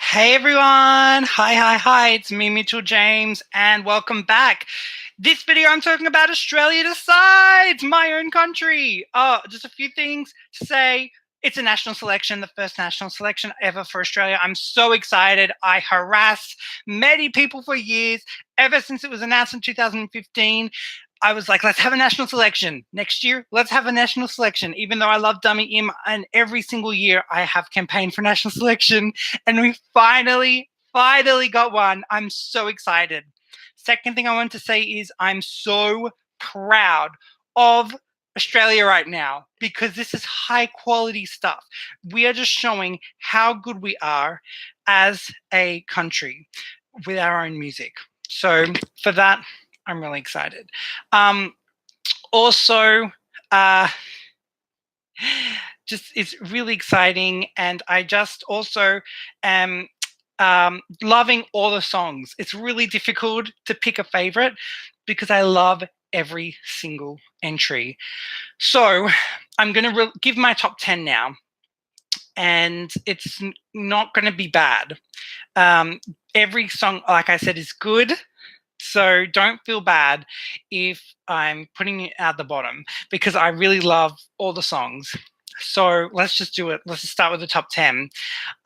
Hey everyone! Hi, it's me, Mitchell James, and welcome back. This video I'm talking about Australia Decides, my own country. Just a few things to say. It's a national selection, the first national selection ever for Australia. I'm so excited. I harassed many people for years, ever since it was announced in 2015. I was like, let's have a national selection. Next year, let's have a national selection. Even though I love Dummy Im, and every single year I have campaigned for national selection, and we finally got one. I'm so excited. Second thing I want to say is I'm so proud of Australia right now because this is high quality stuff. We are just showing how good we are as a country with our own music. So for that, I'm really excited. Also, just it's really exciting, and I just also am loving all the songs. It's really difficult to pick a favorite because I love every single entry. So I'm going to give my top 10 now, and it's not going to be bad. Every song, like I said, is good. So don't feel bad if I'm putting it at the bottom because I really love all the songs. So let's just do it. Let's just start with the top 10.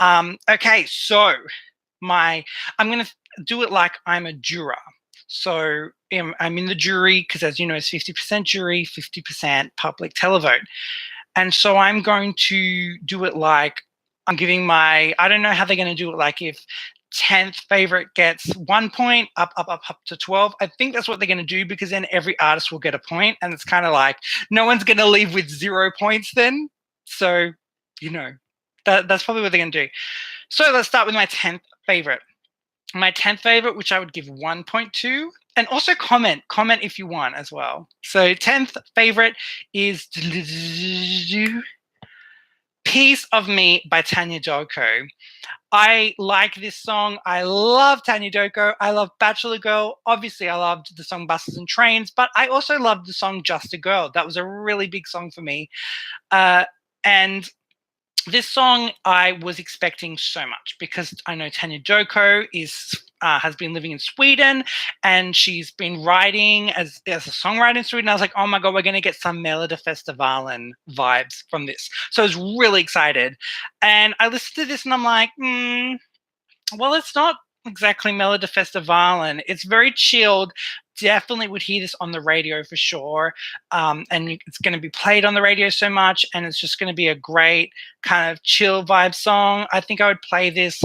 Okay, so I'm going to do it like I'm a juror. So I'm in the jury because, as you know, it's 50% jury, 50% public televote. And so I'm going to do it like I'm giving I don't know how they're going to do it, like if 10th favorite gets 1 point, up to 12. I think that's what they're going to do because then every artist will get a point, and it's kind of like no one's going to leave with 0 points then. So, that's probably what they're going to do. So let's start with my 10th favorite. My 10th favorite, which I would give 1 point to, and also comment if you want as well. So 10th favorite is Piece of Me by Tania Doko. I like this song. I love Tania Doko. I love Bachelor Girl. Obviously, I loved the song Buses and Trains, but I also loved the song Just a Girl. That was a really big song for me. And this song I was expecting so much because I know Tania Doko has been living in Sweden, and she's been writing as a songwriter in Sweden. I was like, oh my God, we're going to get some Melodifestivalen vibes from this. So I was really excited. And I listened to this and I'm like, well, it's not exactly Melodifestivalen. It's very chilled. Definitely would hear this on the radio for sure. And it's going to be played on the radio so much, and it's just going to be a great kind of chill vibe song. I think I would play this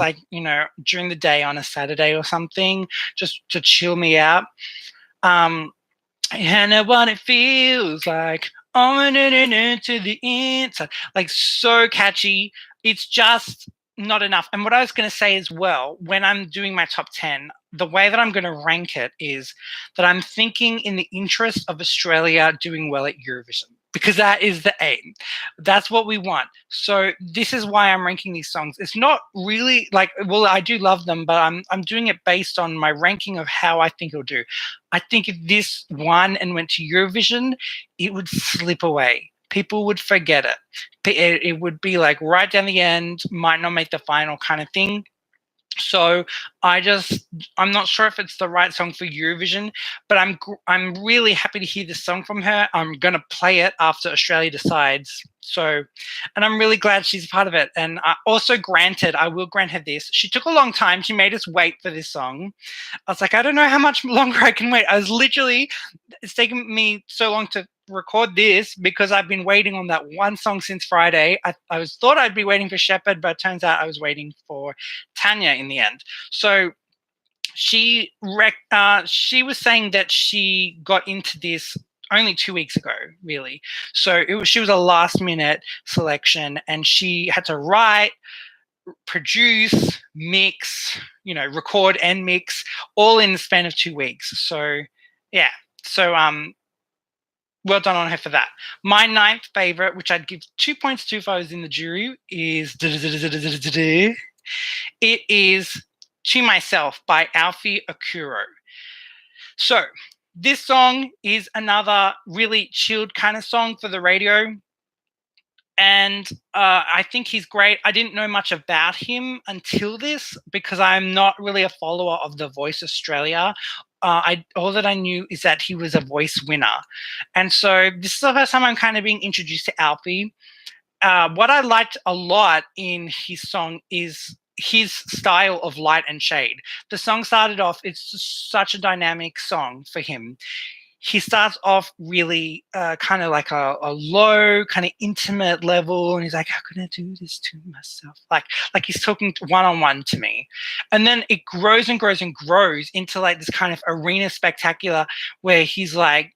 during the day on a Saturday or something, just to chill me out. I know what it feels like. Oh, to the inside. Like, so catchy. It's just not enough. And what I was going to say as well, when I'm doing my top 10, the way that I'm going to rank it is that I'm thinking in the interest of Australia doing well at Eurovision, because that is the aim. That's what we want. So this is why I'm ranking these songs. It's not really like, well, I do love them, but I'm doing it based on my ranking of how I think it'll do. I think if this won and went to Eurovision, it would slip away. People would forget it. It would be like right down the end, might not make the final kind of thing. So I'm not sure if it's the right song for Eurovision, but I'm really happy to hear this song from her. I'm gonna play it after Australia Decides. So, and I'm really glad she's a part of it. And I will grant her this. She took a long time. She made us wait for this song. I was like, I don't know how much longer I can wait. It's taken me so long to record this because I've been waiting on that one song since Friday. I thought I'd be waiting for Sheppard, but it turns out I was waiting for Tania in the end. So she was saying that she got into this only 2 weeks ago, really. So she was a last minute selection, and she had to write, produce, mix, record and mix all in the span of 2 weeks. So yeah. So well done on her for that. My 9th favorite, which I'd give 2 points to if I was in the jury, is it is To Myself by Alfie Arcuri. So this song is another really chilled kind of song for the radio. And I think he's great. I didn't know much about him until this because I'm not really a follower of The Voice Australia. All that I knew is that he was a voice winner. And so this is the first time I'm kind of being introduced to Alfie. What I liked a lot in his song is his style of light and shade. The song started off, it's such a dynamic song for him. He starts off really kind of like a low, kind of intimate level, and he's like, "How can I do this to myself?" Like he's talking one-on-one to me, and then it grows and grows and grows into like this kind of arena spectacular where he's like,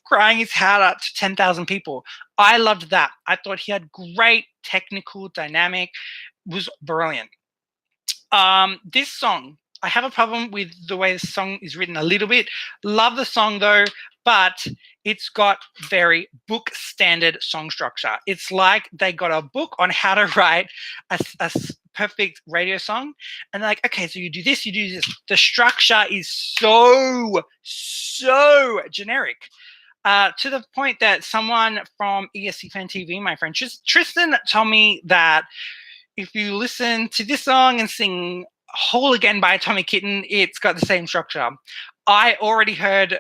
crying his heart out to 10,000 people. I loved that. I thought he had great technical dynamic, was brilliant. This song, I have a problem with the way the song is written a little bit. Love the song though, but it's got very book standard song structure. It's like they got a book on how to write a perfect radio song. And they're like, okay, so you do this, you do this. The structure is so generic. To the point that someone from ESC Fan TV, my friend Tristan, told me that if you listen to this song and sing Whole Again by Tommy Kitten, it's got the same structure. I already heard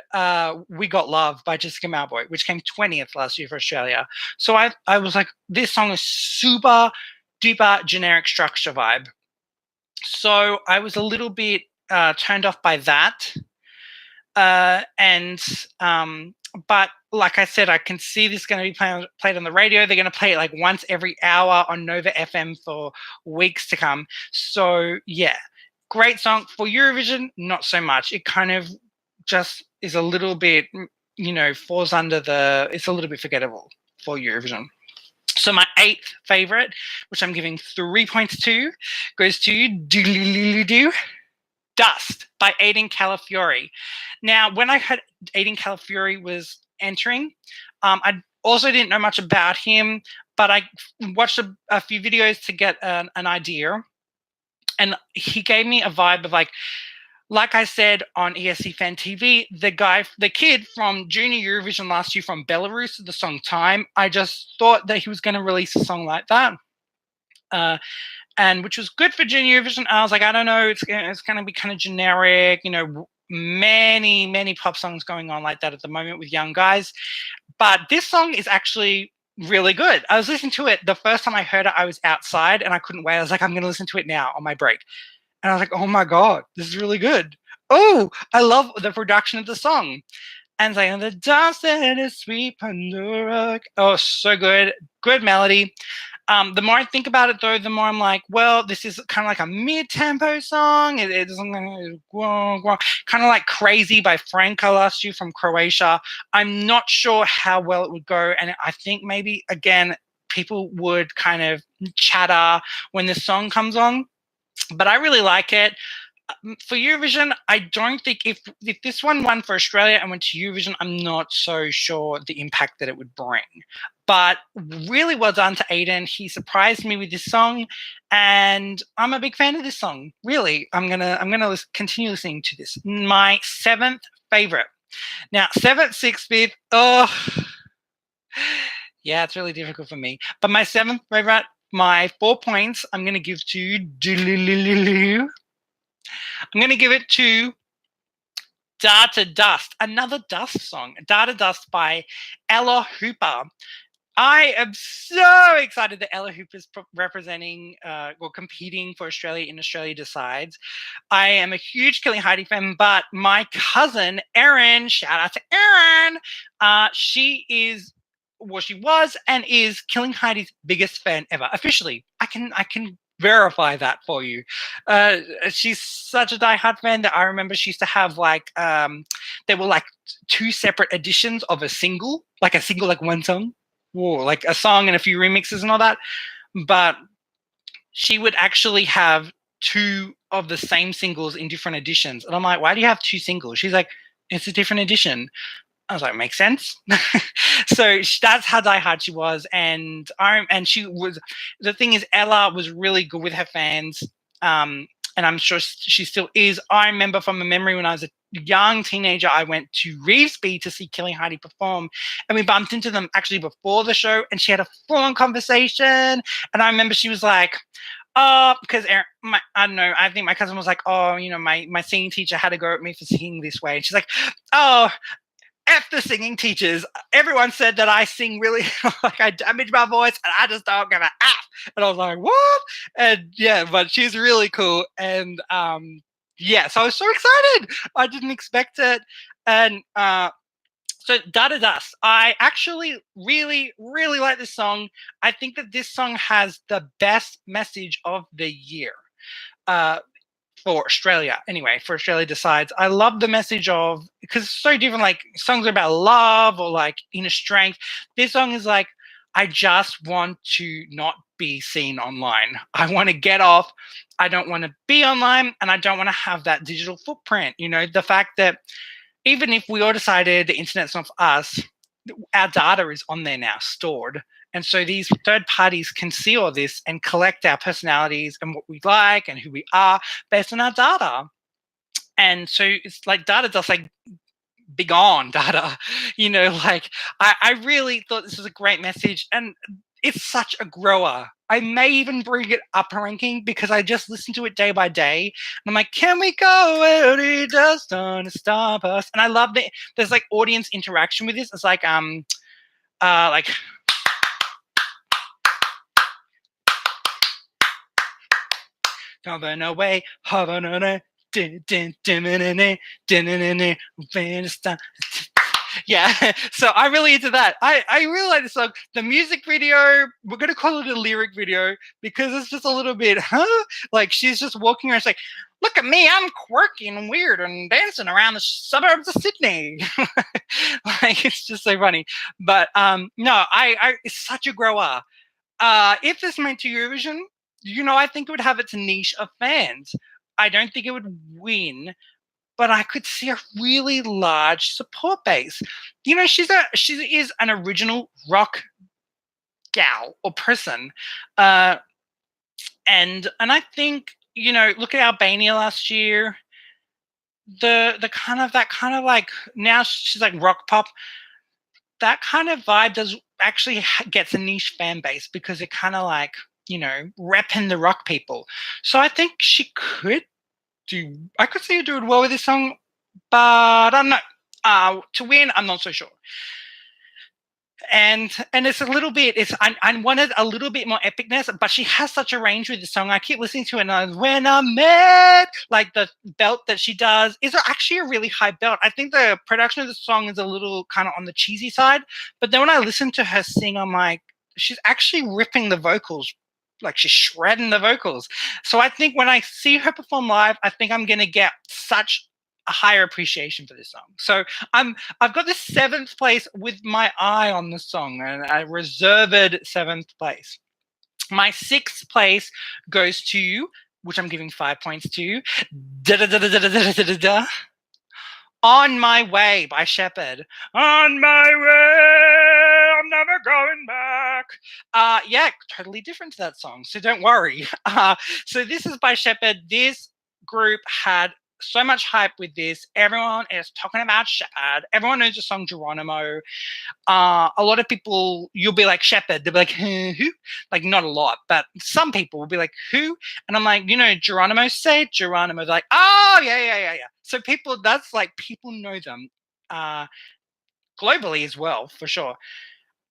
We Got Love by Jessica Mauboy, which came 20th last year for Australia. So I was like, this song is super duper generic structure vibe. So I was a little bit turned off by that. But like I said, I can see this going to be played on the radio. They're going to play it like once every hour on Nova FM for weeks to come. So yeah, great song. For Eurovision, not so much. It kind of just is a little bit, falls under it's a little bit forgettable for Eurovision. So my 8th favorite, which I'm giving 3 points to, goes to Dust by Aydan Calafiore. Now, when I heard Aydan Calafiore was entering, I also didn't know much about him, but I watched a few videos to get an idea. And he gave me a vibe of like I said on ESC Fan TV, the kid from Junior Eurovision last year from Belarus, the song Time, I just thought that he was going to release a song like that. And which was good for Junior Eurovision. I was like, I don't know, it's going to be kind of generic, many pop songs going on like that at the moment with young guys. But this song is actually really good. I was listening to it. The first time I heard it, I was outside and I couldn't wait. I was like, I'm going to listen to it now on my break. And I was like, oh my God, this is really good. Oh, I love the production of the song. And it's like, the dance that is sweet Pandora. Oh, so good. Good melody. The more I think about it, though, the more I'm like, well, this is kind of like a mid-tempo song. It doesn't kind of like Crazy by Franka last year from Croatia. I'm not sure how well it would go. And I think maybe, again, people would kind of chatter when the song comes on. But I really like it. For Eurovision, I don't think if this one won for Australia and went to Eurovision, I'm not so sure the impact that it would bring. But really well done to Aydan. He surprised me with this song, and I'm a big fan of this song. Really, I'm gonna continue listening to this. My 7th favorite. Now, 7th, 6th, 5th. Oh, yeah, it's really difficult for me. But my 7th favorite, my 4 points, I'm gonna give to. I'm going to give it to Data Dust, another Dust song, Data Dust by Ella Hooper. I am so excited that Ella Hooper is representing or competing for Australia in Australia Decides. I am a huge Kearney-Nurse fan, but my cousin, Erin, shout out to Erin, she was and is Kearney-Nurse's biggest fan ever. Officially, I can verify that for you. She's such a diehard fan that I remember she used to have like there were like 2 separate editions of a single, like one song, or like a song and a few remixes and all that. But she would actually have 2 of the same singles in different editions. And I'm like, why do you have 2 singles? She's like, it's a different edition. I was like, makes sense. So that's how diehard she was. And she was, the thing is, Ella was really good with her fans. And I'm sure she still is. I remember from a memory when I was a young teenager, I went to Revesby to see Mtawarira perform, and we bumped into them actually before the show, and she had a full-on conversation. And I remember she was like, because I don't know, I think my cousin was like, oh, my singing teacher had to go at me for singing this way. And she's like, oh, F the singing teachers. Everyone said that I sing really, like I damage my voice, and I just don't give a F. And I was like, what? And yeah, but she's really cool. And yeah, so I was so excited. I didn't expect it. And so Dada Dust, I actually really, really like this song. I think that this song has the best message of the year. For Australia, anyway, for Australia Decides. I love the message of, because it's so different, like songs are about love or like inner strength. This song is like, I just want to not be seen online. I want to get off. I don't want to be online, and I don't want to have that digital footprint. The fact that even if we all decided the internet's not for us, our data is on there now, stored. And so these third parties can see all this and collect our personalities and what we like and who we are based on our data. And so it's like data just like big on data, like I really thought this was a great message, and it's such a grower. I may even bring it up a ranking because I just listen to it day by day. And I'm like, can we go where it doesn't stop us? And I love that there's like audience interaction with this. It's like coming away, yeah, so I really into that. I really like this song. The music video, we're gonna call it a lyric video because it's just a little bit, like she's just walking around, she's like, look at me, I'm quirky and weird and dancing around the suburbs of Sydney. Like it's just so funny. But no, it's such a grower. If this went to Eurovision, I think it would have its niche of fans. I don't think it would win, but I could see a really large support base. She is an original rock gal or person, and I think look at Albania last year. The kind of like now she's like rock pop. That kind of vibe does actually gets a niche fan base because it kind of like repping the rock people. So I think she could I could see her doing well with this song, but I don't know. To win, I'm not so sure. And it's a little bit, I wanted a little bit more epicness, but she has such a range with the song. I keep listening to it, and when I met, like the belt that she does is actually a really high belt. I think the production of the song is a little kind of on the cheesy side, but then when I listen to her sing, I'm like, she's actually ripping the vocals, like she's shredding the vocals. So I think when I see her perform live, I think I'm going to get such a higher appreciation for this song. So I've got the 7th place with my eye on the song, and I reserved 7th place. My 6th place goes to, which I'm giving 5 points to, On My Way by Sheppard. On my way, I'm never going back. Yeah, totally different to that song, so don't worry. So this is by Sheppard. This group had so much hype with this. Everyone is talking about Sheppard. Everyone knows the song Geronimo. A lot of people, you'll be like, Sheppard. They'll be like, who? Like, not a lot, but some people will be like, who? And I'm like, Geronimo, say Geronimo. They're like, oh, yeah. So people know them globally as well, for sure.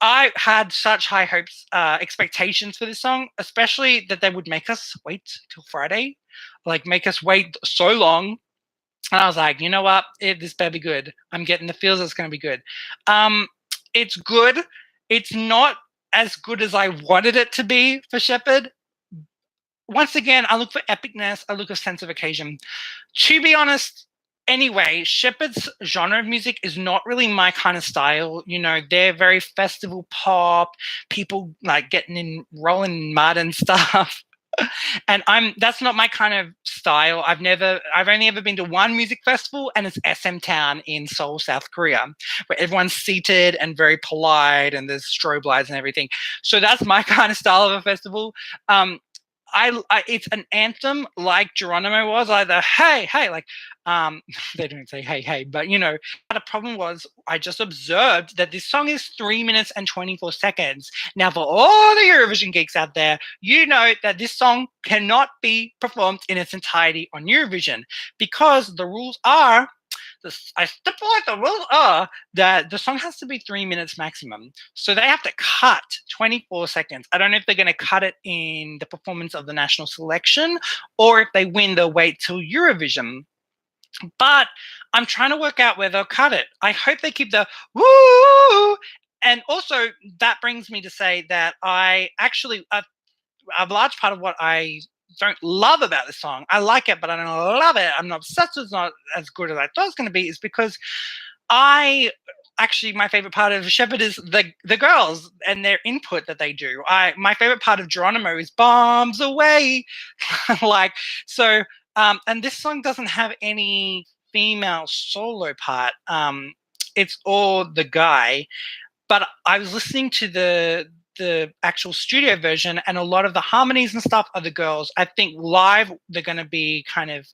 I had such high hopes, expectations for this song, especially that they would make us wait till Friday, like make us wait so long. And I was like, you know what? This better be good. I'm getting the feels it's going to be good. It's good. It's not as good as I wanted it to be for Sheppard. Once again, I look for epicness. I look for sense of occasion. To be honest, anyway, Sheppard's genre of music is not really my kind of style. They're very festival pop, people like getting in, rolling in mud and stuff. And that's not my kind of style. I've only ever been to one music festival, and it's SM Town in Seoul, South Korea, where everyone's seated and very polite and there's strobe lights and everything. So that's my kind of style of a festival. it's an anthem like Geronimo was, either hey, hey, like they don't say hey, hey, but the problem was I just observed that this song is 3 minutes and 24 seconds. Now, for all the Eurovision geeks out there, you know that this song cannot be performed in its entirety on Eurovision because the rules are I stipulate the rules are that the song has to be 3 minutes maximum. So they have to cut 24 seconds. I don't know if they're going to cut it in the performance of the national selection or if they win, they'll wait till Eurovision. But I'm trying to work out where they'll cut it. I hope they keep the woo. And also, that brings me to say that I actually, a large part of what I don't love about this song, I like it, but I don't love it, I'm not obsessed with, it's not as good as I thought it was going to be, is because my favorite part of Sheppard is the girls and their input that they do. My favorite part of Geronimo is bombs away. And this song doesn't have any female solo part. It's all the guy. But I was listening to the actual studio version, and a lot of the harmonies and stuff are the girls. I think live they're going to be kind of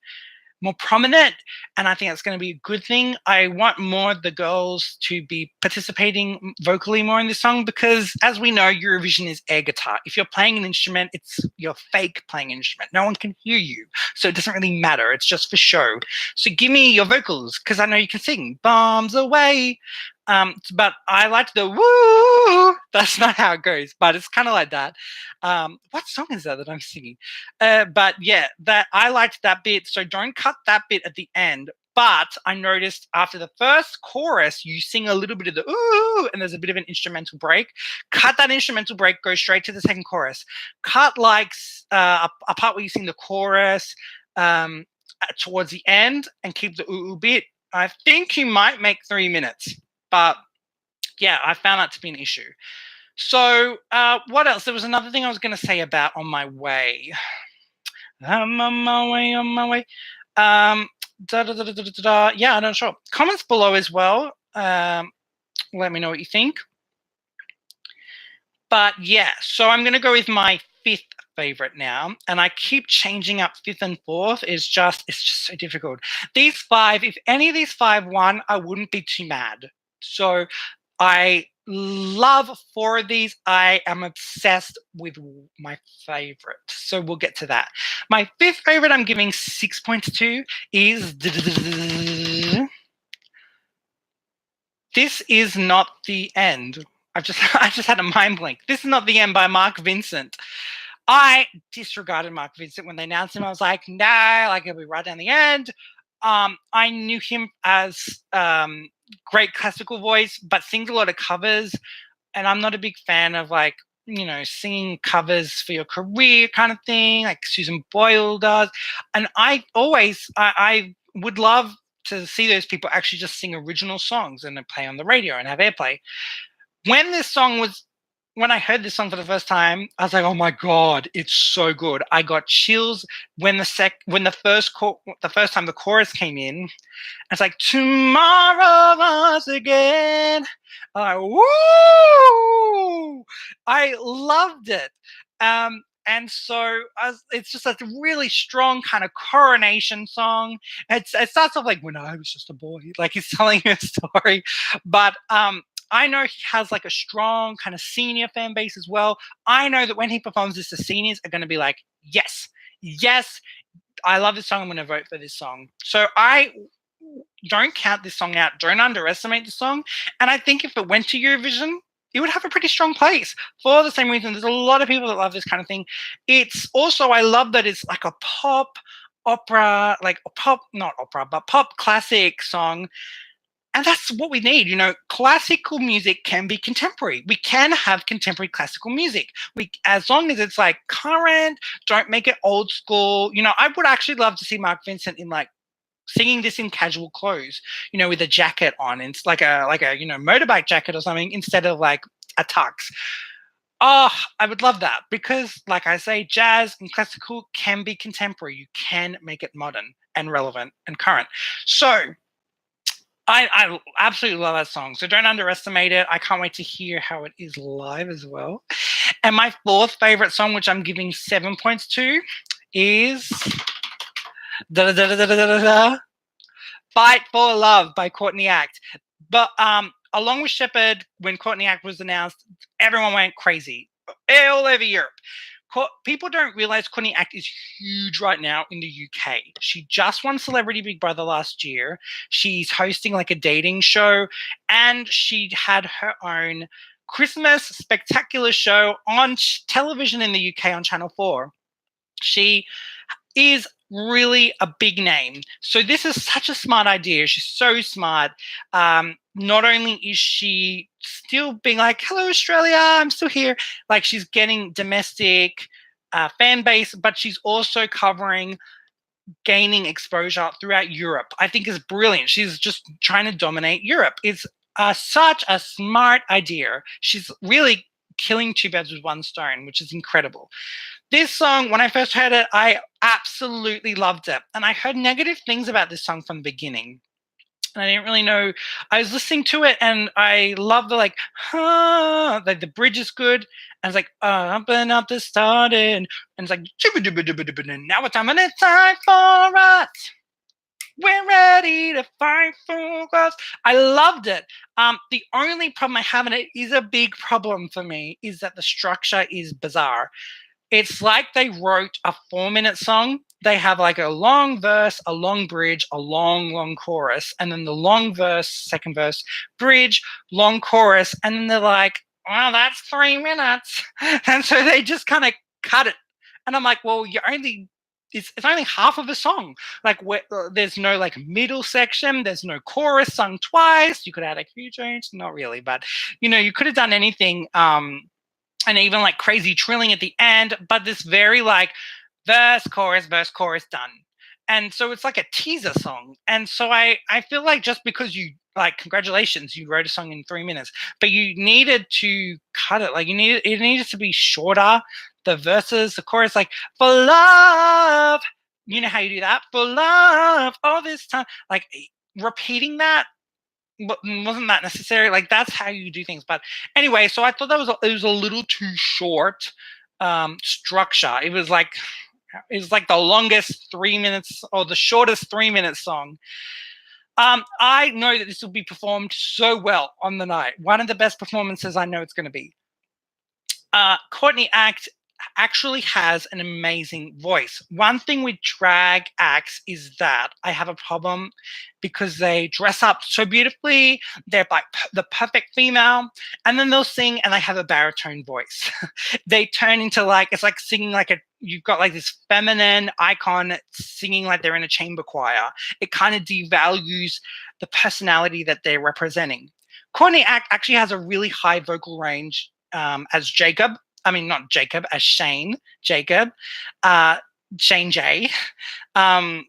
more prominent, and I think that's going to be a good thing. I want more of the girls to be participating vocally more in this song because, as we know, Eurovision is air guitar. If you're playing an instrument, you're fake playing an instrument. No one can hear you, so it doesn't really matter. It's just for show. So give me your vocals because I know you can sing. Bombs away. But I liked the woo. That's not how it goes, but it's kind of like that. What song is that I'm singing? But yeah, that I liked that bit. So don't cut that bit at the end. But I noticed after the first chorus, you sing a little bit of the ooh, and there's a bit of an instrumental break. Cut that instrumental break, go straight to the second chorus. Cut a part where you sing the chorus towards the end and keep the ooh bit. I think you might make 3 minutes. But yeah, I found that to be an issue. So what else? There was another thing I was going to say about On My Way. I'm on my way, on my way. Yeah, I'm not sure. Comments below as well. Let me know what you think. But yeah, so I'm going to go with my fifth favorite now, and I keep changing up fifth and fourth. It's just so difficult. These five, if any of these five won, I wouldn't be too mad. So I love 4 of these. I am obsessed with my favorite. So we'll get to that. My fifth favorite I'm giving 6 points to is This Is Not the End. I just had a mind blank. This Is Not the End by Mark Vincent. I disregarded Mark Vincent when they announced him. I was like, no, like it'll be right down the end. I knew him as great classical voice, but sings a lot of covers, and I'm not a big fan of singing covers for your career kind of thing, like Susan Boyle does. And I would love to see those people actually just sing original songs and then play on the radio and have airplay. When I heard this song for the first time, I was like, "Oh my god, it's so good!" I got chills when the first time the chorus came in. It's like tomorrow once again. I'm like, woo! I loved it. And so it's just a really strong kind of coronation song. It starts off like when I was just a boy, like he's telling a story, but I know he has like a strong kind of senior fan base as well. I know that when he performs this, the seniors are going to be like, yes, I love this song. I'm going to vote for this song. So I don't count this song out. Don't underestimate the song. And I think if it went to Eurovision, it would have a pretty strong place for the same reason. There's a lot of people that love this kind of thing. It's also, I love that it's like a pop opera, like a pop, not opera, but pop classic song. And that's what we need. Classical music can be contemporary. We can have contemporary classical music. As long as it's like current, don't make it old school. I would actually love to see Mark Vincent in like singing this in casual clothes, with a jacket on. It's like a motorbike jacket or something instead of like a tux. Oh, I would love that because, like I say, jazz and classical can be contemporary. You can make it modern and relevant and current. So I absolutely love that song. So don't underestimate it. I can't wait to hear how it is live as well. And my fourth favorite song, which I'm giving 7 points to, is Fight for Love by Courtney Act. But along with Sheppard, when Courtney Act was announced, everyone went crazy all over Europe. People don't realize Courtney Act is huge right now in the UK. She just won Celebrity Big Brother last year. She's hosting like a dating show, and she had her own Christmas spectacular show on television in the UK on Channel 4. She is really a big name. So this is such a smart idea. She's so smart. Not only is she still being like, hello, Australia, I'm still here. Like, she's getting domestic fan base, but she's also gaining exposure throughout Europe. I think is brilliant. She's just trying to dominate Europe. It's such a smart idea. She's really killing two birds with one stone, which is incredible. This song, when I first heard it, I absolutely loved it. And I heard negative things about this song from the beginning. And I didn't really know. I was listening to it and I love the like the bridge is good. And it's like, up and up this started. And it's like, now it's time and it's time for us. We're ready to fight for us. I loved it. The only problem I have in it is a big problem for me, is that the structure is bizarre. It's like they wrote a 4-minute song. They have like a long verse, a long bridge, a long chorus, and then the long verse, second verse, bridge, long chorus, and then they're like, well, that's 3 minutes. And so they just kind of cut it. And I'm like, well, it's only half of a song. Like, there's no like middle section. There's no chorus sung twice. You could add a cue change. Not really, but you could have done anything. And even like crazy trilling at the end, but this very like verse, chorus, done. And so it's like a teaser song. And so I feel like just because congratulations, you wrote a song in 3 minutes, but you needed to cut it. Like it needed to be shorter. The verses, the chorus, like, for love, you know how you do that? For love, all this time, like repeating that wasn't that necessary. Like, that's how you do things. But anyway, so I thought it was a little too short structure. It was like the longest 3 minutes or the shortest 3-minute song. I know that this will be performed so well on the night. One of the best performances I know it's going to be. Courtney Act actually has an amazing voice. One thing with drag acts is that I have a problem because they dress up so beautifully. They're like the perfect female, and then they'll sing and they have a baritone voice. They turn into it's like singing you've got like this feminine icon singing like they're in a chamber choir. It kind of devalues the personality that they're representing. Courtney Act actually has a really high vocal range as Jacob. I mean, not Jacob, as Shane Jacob, Shane J. And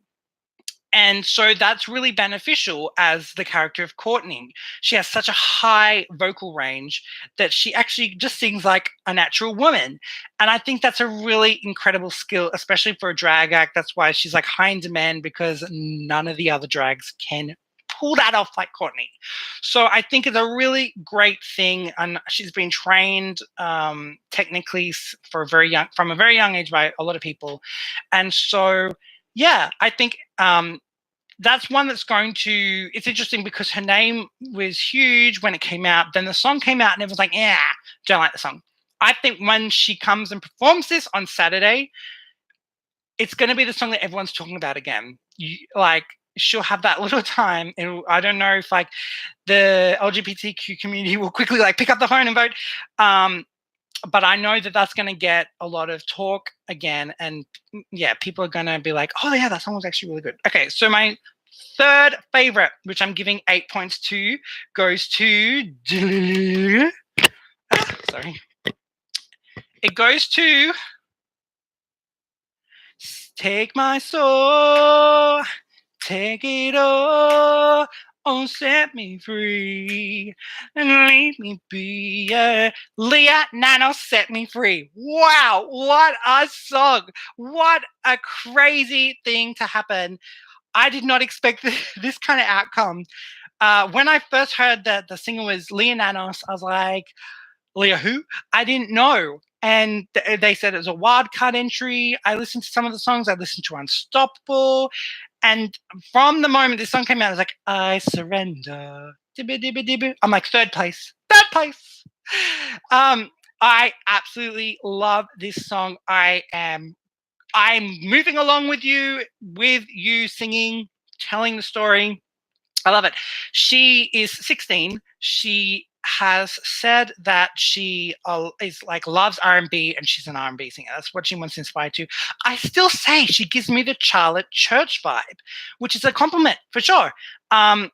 so that's really beneficial as the character of Courtney. She has such a high vocal range that she actually just sings like a natural woman. And I think that's a really incredible skill, especially for a drag act. That's why she's like high in demand, because none of the other drags can pull that off like Courtney. So I think it's a really great thing, and she's been trained technically from a very young age by a lot of people. And so yeah, I think that's one that's it's interesting because her name was huge when it came out. Then the song came out and everyone's like, yeah, don't like the song. I think when she comes and performs this on Saturday, it's going to be the song that everyone's talking about again. She'll have that little time. I don't know if the LGBTQ community will quickly pick up the phone and vote. But I know that that's going to get a lot of talk again. And yeah, people are going to be like, oh yeah, that song was actually really good. Okay, so my third favorite, which I'm giving 8 points to, goes to... sorry. It goes to... Take my soul... Take it all, oh, set me free, and leave me be. Leea, Nanos, Set Me Free. Wow, what a song. What a crazy thing to happen. I did not expect this kind of outcome. When I first heard that the singer was Leea Nanos, I was like, Leea who? I didn't know. and they said it was a wildcard entry. I listened to some of the songs. I listened to Unstoppable. And from the moment this song came out, I was like, I surrender. Dibba, dibba, dibba. I'm like, third place. Third place. I absolutely love this song. I'm moving along with you singing, telling the story. I love it. She is 16. She has said that she is like loves R&B and she's an R&B singer. That's what she wants to inspire to. I still say she gives me the Charlotte Church vibe, which is a compliment for sure. And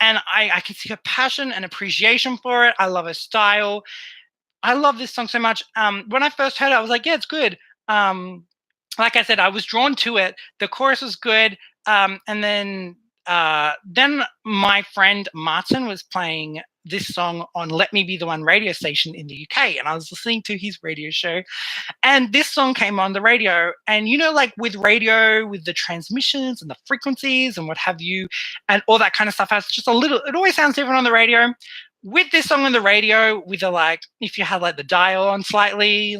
I can see her passion and appreciation for it. I love her style. I love this song so much. When I first heard it, I was like, yeah, it's good. Like I said, I was drawn to it. The chorus was good. And then my friend Martin was playing this song on Let Me Be the One radio station in the UK, and I was listening to his radio show, and this song came on the radio. And like with radio, with the transmissions and the frequencies and what have you, and all that kind of stuff, it's just it always sounds different on the radio. With this song on the radio, with if you had the dial on slightly,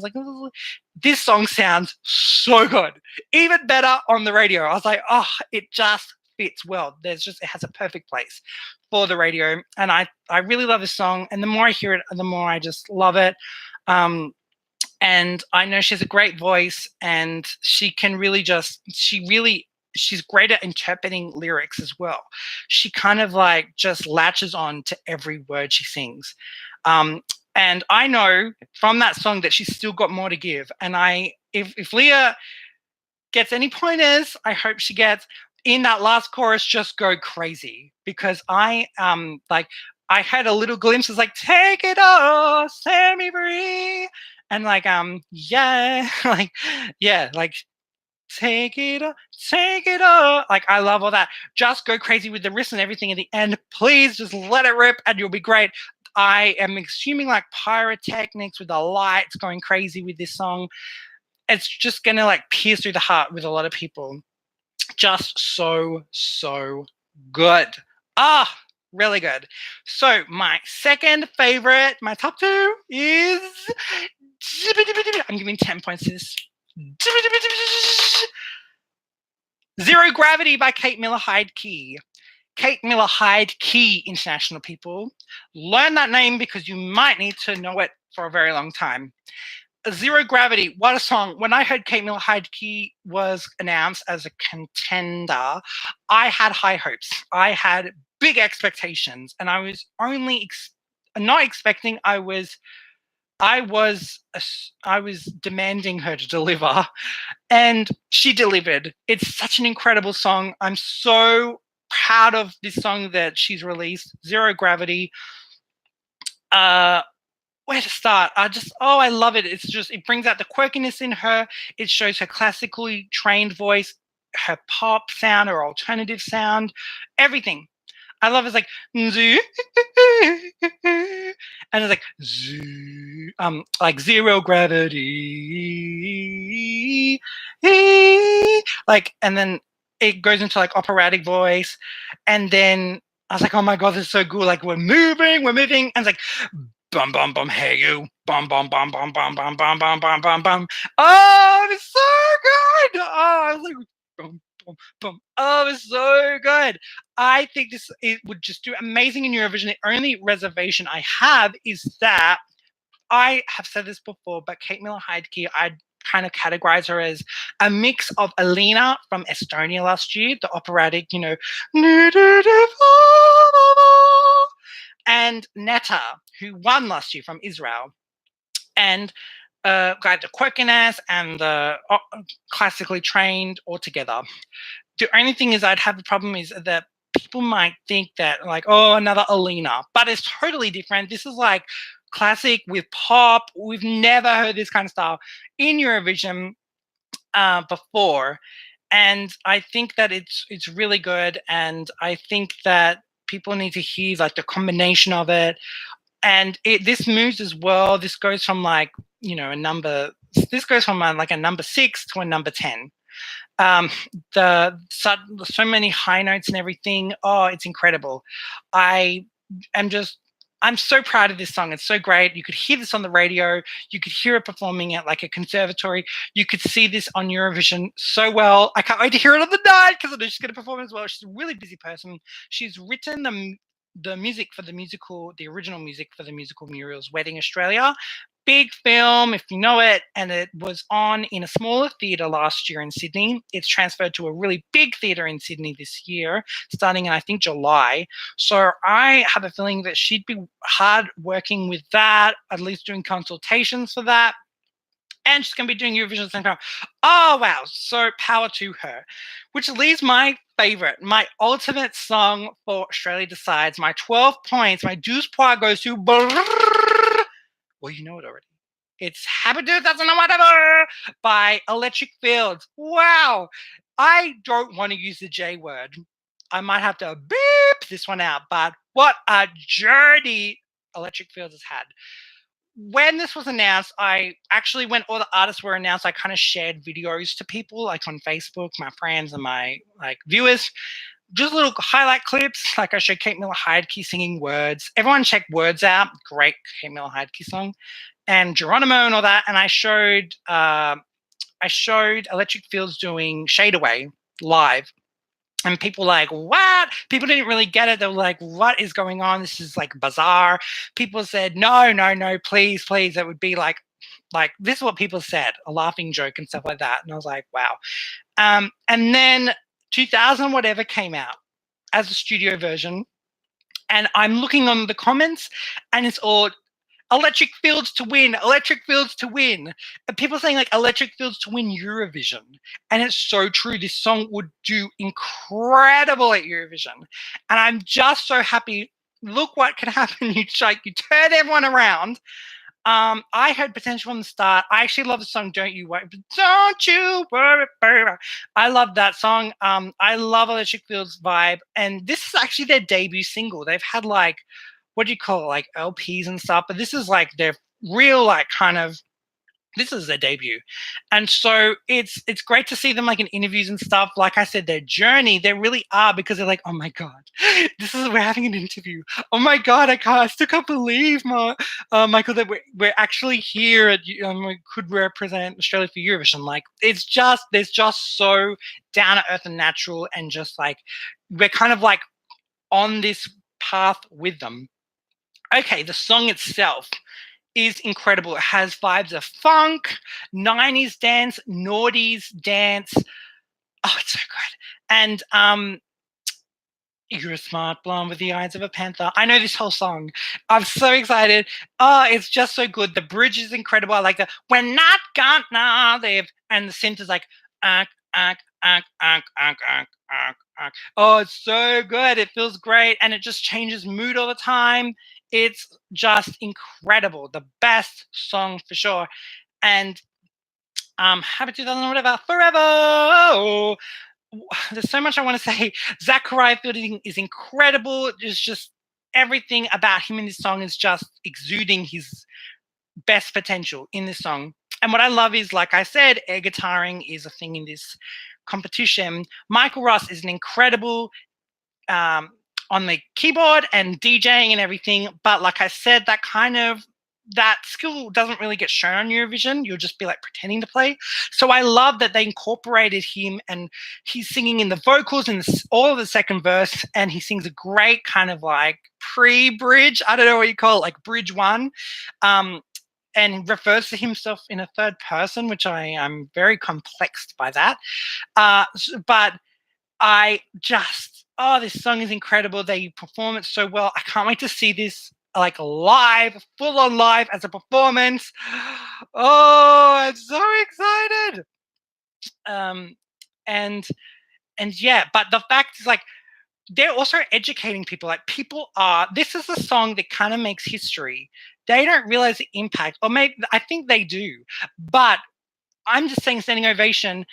this song sounds so good, even better on the radio. I was like, oh, it just fits well. It has a perfect place for the radio, and I really love this song. And the more I hear it, the more I just love it. And I know she has a great voice, and she can really she's great at interpreting lyrics as well. She kind of just latches on to every word she sings. And I know from that song that she's still got more to give. And if Leea gets any pointers, I hope she gets in that last chorus, just go crazy, because I had a little glimpse. It's like, take it all, set me free. And yeah, take it all. I love all that. Just go crazy with the riffs and everything at the end. Please just let it rip and you'll be great. I am assuming pyrotechnics with the lights going crazy with this song. It's just going to pierce through the heart with a lot of people. Just so good. Really good. So my second favorite, my top two is, I'm giving 10 points to this. Zero Gravity by Kate Miller-Heidke. Kate Miller-Heidke, international people. Learn that name because you might need to know it for a very long time. Zero Gravity, what a song. When I heard Kate Miller-Heidke was announced as a contender, I had high hopes. I had big expectations, and I was only not expecting. I was demanding her to deliver, and she delivered. It's such an incredible song. I'm so proud of this song that she's released, Zero Gravity. Where to start? I love it. It brings out the quirkiness in her. It shows her classically trained voice, her pop sound, her alternative sound, everything. I love it. It's like, and it's like Zero Gravity, and then it goes into operatic voice, and then I was like, oh my god, this is so cool. We're moving, and it's like, bum bum bum, hey you, bum bum bum bum bum bum bum bum bum bum bum. Oh, it's so good. Oh, I was like, bum bum bum. Oh, it's so good. I think it would just do amazing in Eurovision. The only reservation I have is that I have said this before, but Kate Miller-Heidke, I'd kind of categorize her as a mix of Alina from Estonia last year, the operatic, and Netta, who won last year from Israel. And got the quirkiness and the classically trained all together. The only thing is I'd have the problem is that people might think that another Alina, but it's totally different. This is classic with pop. We've never heard this kind of style in Eurovision before. And I think that it's really good. And I think that people need to hear the combination of it. And this moves as well. This goes from a number 6 to a number 10. So many high notes and everything. Oh, it's incredible. I am just I'm so proud of this song. It's so great. You could hear this on the radio. You could hear it performing at like a conservatory. You could see this on Eurovision so well. I can't wait to hear it on the night because I know she's going to perform as well. She's a really busy person. She's written the music for the musical, the original music for the musical Muriel's Wedding Australia. Big film, if you know it, and it was on in a smaller theatre last year in Sydney. It's transferred to a really big theatre in Sydney this year, starting in, I think, July. So I have a feeling that she'd be hard working with that, at least doing consultations for that. And she's going to be doing Eurovision at the same time. Oh, wow. So power to her. Which leaves my favorite, my ultimate song for Australia Decides. My 12 points, my 12 points goes to... Well, you know it already. It's Happy 2000 whatever by Electric Fields. Wow. I don't want to use the J word. I might have to beep this one out, but what a journey Electric Fields has had. When this was announced, I actually, when all the artists were announced, I kind of shared videos to people like on Facebook, my friends and my like viewers. Just little highlight clips, like I showed Kate Miller-Heidke singing Words. Everyone check Words out, great Kate Miller-Heidke song, and Geronimo and all that. And I showed Electric Fields doing Shade Away live, and people like, what? People didn't really get it. They were like, what is going on? This is like bizarre. People said, no, please. It would be like this is what people said, a laughing joke and stuff like that. And I was like, wow. And then 2000 whatever came out as a studio version, and I'm looking on the comments and it's all Electric Fields to win, and people saying like Electric Fields to win Eurovision. And it's so true. This song would do incredible at Eurovision, and I'm just so happy. Look what can happen. You turn everyone around. I heard potential from the start. I actually love the song Don't You Worry. Don't You Worry, Baby. I love that song. I love Electric Fields vibe. And this is actually their debut single. They've had like, what do you call it? Like LPs and stuff. But this is like their real like kind of, this is their debut. And so it's great to see them like in interviews and stuff. Like I said, their journey, they really are, because they're like, oh my God, we're having an interview. Oh my God, I still can't believe, Michael, that we're actually here at, we could represent Australia for Eurovision. Like there's just so down to earth and natural, and just like, we're kind of like on this path with them. Okay, the song itself is incredible. It has vibes of funk, 90s dance, noughties dance. Oh, it's so good. And you're a smart blonde with the eyes of a panther. I know this whole song. I'm so excited. Oh, it's just so good. The bridge is incredible. I like the we're not gonna live. And the synth is like oh, it's so good. It feels great. And it just changes mood all the time. It's just incredible. The best song for sure. And Happy 2000 whatever forever. Oh, there's so much I want to say. Zaachariaha fielding is incredible. There's just everything about him in this song is just exuding his best potential in this song. And what I love is, like I said, air guitaring is a thing in this competition. Michael Ross is an incredible on the keyboard and DJing and everything. But like I said, that skill doesn't really get shown on Eurovision. You'll just be like pretending to play. So I love that they incorporated him, and he's singing in the vocals in all of the second verse, and he sings a great kind of like pre-bridge. I don't know what you call it, like bridge one. And refers to himself in a third person, which I am very complexed by that. But I just, this song is incredible. They perform it so well. I can't wait to see this like live, full on live as a performance. Oh, I'm so excited. And yeah, but the fact is, like, they're also educating people. Like, this is a song that kind of makes history. They don't realize the impact, or maybe I think they do, but I'm just saying standing ovation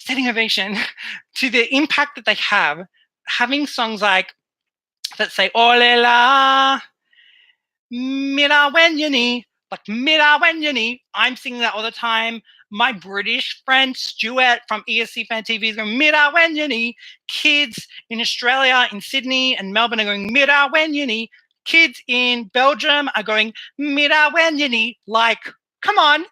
to the impact that they have, having songs like that say "Ole la, mira when you need," like mira when you need. I'm singing that all the time. My British friend Stuart from ESC Fan TV is going "mira when you need." Kids in Australia, in Sydney and Melbourne are going "mira when you need." kids in Belgium are going, Mira Wenjini, like, come on,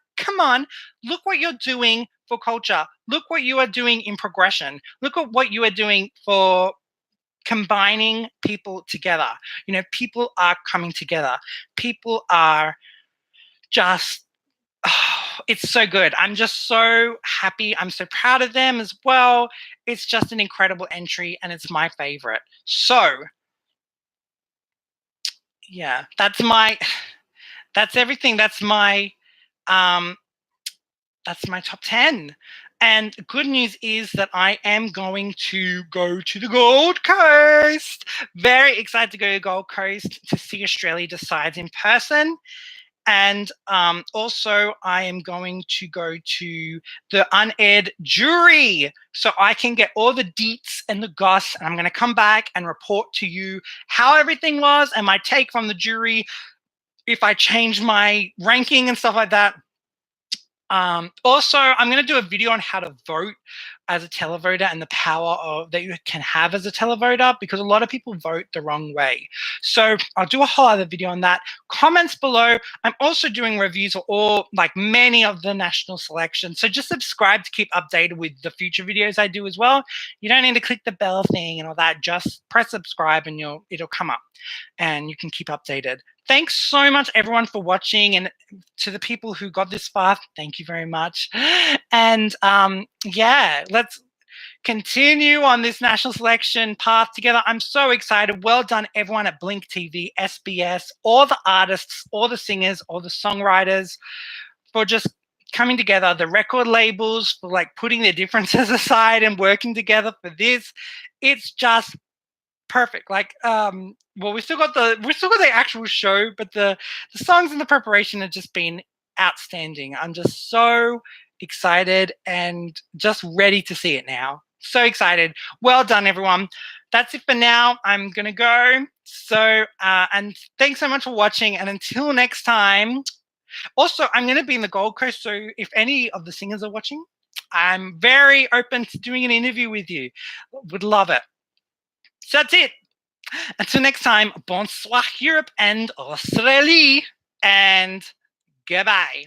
look what you're doing for culture. Look what you are doing in progression. Look at what you are doing for combining people together. You know, people are coming together. People are just, oh, it's so good. I'm just so happy. I'm so proud of them as well. It's just an incredible entry and it's my favorite. So, yeah, that's everything. That's my top 10. And good news is that I am going to go to the Gold Coast. Very excited to go to the Gold Coast to see Australia Decides in person. And also, I am going to go to the unaired jury so I can get all the deets and the goss. And I'm going to come back and report to you how everything was and my take from the jury, if I change my ranking and stuff like that. Also, I'm going to do a video on how to vote as a televoter and the power that you can have as a televoter, because a lot of people vote the wrong way. So I'll do a whole other video on that. Comments below. I'm also doing reviews of many of the national selections. So just subscribe to keep updated with the future videos I do as well. You don't need to click the bell thing and all that. Just press subscribe and it'll come up and you can keep updated. Thanks so much, everyone, for watching. And to the people who got this far, thank you very much. And yeah, let's continue on this national selection path together. I'm so excited. Well done, everyone at Blink TV, SBS, all the artists, all the singers, all the songwriters for just coming together, the record labels for putting their differences aside and working together for this. It's just perfect. Well, we still got the actual show, but the songs and the preparation have just been outstanding. I'm just so excited and just ready to see it now. So excited. Well done, everyone. That's it for now. I'm gonna go. So and thanks so much for watching, and until next time. Also, I'm gonna be in the Gold Coast, so if any of the singers are watching, I'm very open to doing an interview with you. Would love it. So that's it. Until next time, bonsoir Europe and Australie, and goodbye.